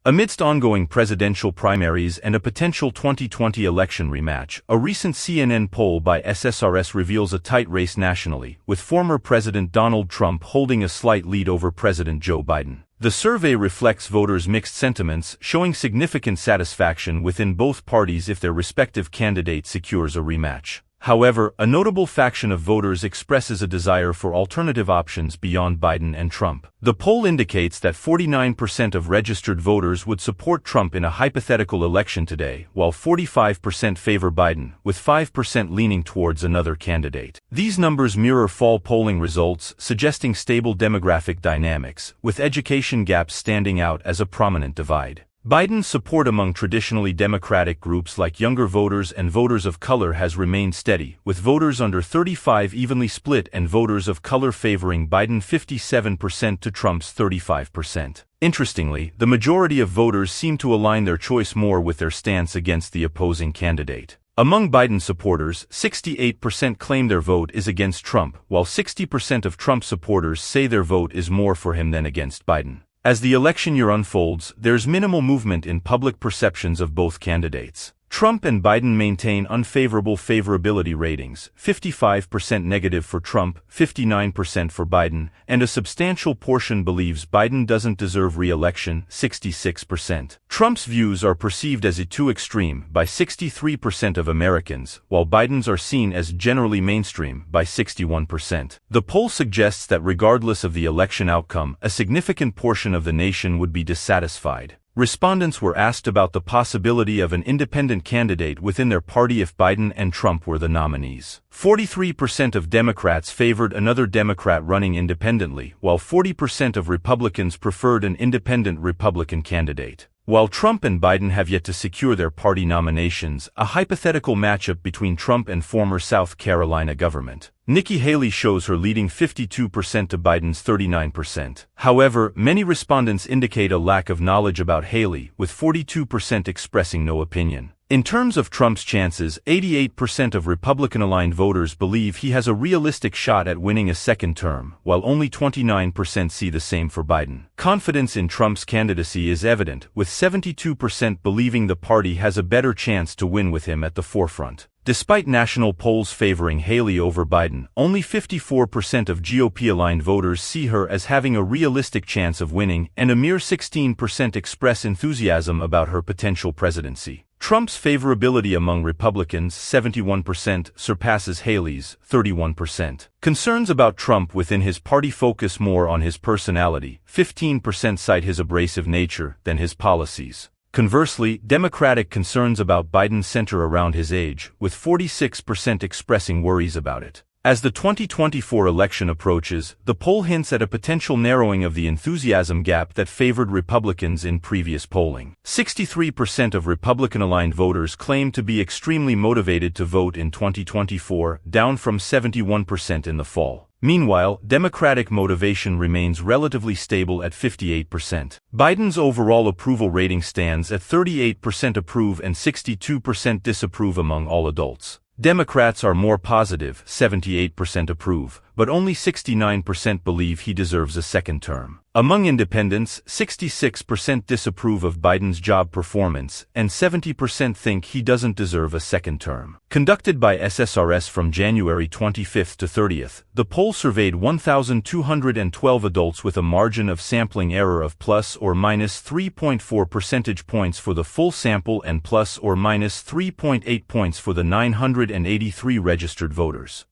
Amidst ongoing presidential primaries and a potential 2020 election rematch, a recent CNN poll by SSRS reveals a tight race nationally, with former President Donald Trump holding a slight lead over President Joe Biden. The survey reflects voters' mixed sentiments, showing significant satisfaction within both parties if their respective candidate secures a rematch. However, a notable faction of voters expresses a desire for alternative options beyond Biden and Trump. The poll indicates that 49% of registered voters would support Trump in a hypothetical election today, while 45% favor Biden, with 5% leaning towards another candidate. These numbers mirror fall polling results, suggesting stable demographic dynamics, with education gaps standing out as a prominent divide. Biden's support among traditionally Democratic groups like younger voters and voters of color has remained steady, with voters under 35 evenly split and voters of color favoring Biden 57% to Trump's 35%. Interestingly, the majority of voters seem to align their choice more with their stance against the opposing candidate. Among Biden supporters, 68% claim their vote is against Trump, while 60% of Trump supporters say their vote is more for him than against Biden. As the election year unfolds, there's minimal movement in public perceptions of both candidates. Trump and Biden maintain unfavorable favorability ratings, 55% negative for Trump, 59% for Biden, and a substantial portion believes Biden doesn't deserve re-election, 66%. Trump's views are perceived as too extreme by 63% of Americans, while Biden's are seen as generally mainstream by 61%. The poll suggests that regardless of the election outcome, a significant portion of the nation would be dissatisfied. Respondents were asked about the possibility of an independent candidate within their party if Biden and Trump were the nominees. 43% of Democrats favored another Democrat running independently, while 40% of Republicans preferred an independent Republican candidate. While Trump and Biden have yet to secure their party nominations, a hypothetical matchup between Trump and former South Carolina Governor Nikki Haley shows her leading 52% to Biden's 39%. However, many respondents indicate a lack of knowledge about Haley, with 42% expressing no opinion. In terms of Trump's chances, 88% of Republican-aligned voters believe he has a realistic shot at winning a second term, while only 29% see the same for Biden. Confidence in Trump's candidacy is evident, with 72% believing the party has a better chance to win with him at the forefront. Despite national polls favoring Haley over Biden, only 54% of GOP-aligned voters see her as having a realistic chance of winning, and a mere 16% express enthusiasm about her potential presidency. Trump's favorability among Republicans, 71%, surpasses Haley's, 31%. Concerns about Trump within his party focus more on his personality, 15% cite his abrasive nature, than his policies. Conversely, Democratic concerns about Biden center around his age, with 46% expressing worries about it. As the 2024 election approaches, the poll hints at a potential narrowing of the enthusiasm gap that favored Republicans in previous polling. 63% of Republican-aligned voters claim to be extremely motivated to vote in 2024, down from 71% in the fall. Meanwhile, Democratic motivation remains relatively stable at 58%. Biden's overall approval rating stands at 38% approve and 62% disapprove among all adults. Democrats are more positive, 78% approve, but only 69% believe he deserves a second term. Among independents, 66% disapprove of Biden's job performance, and 70% think he doesn't deserve a second term. Conducted by SSRS from January 25 to 30th, the poll surveyed 1,212 adults with a margin of sampling error of plus or minus 3.4 percentage points for the full sample and plus or minus 3.8 points for the 983 registered voters.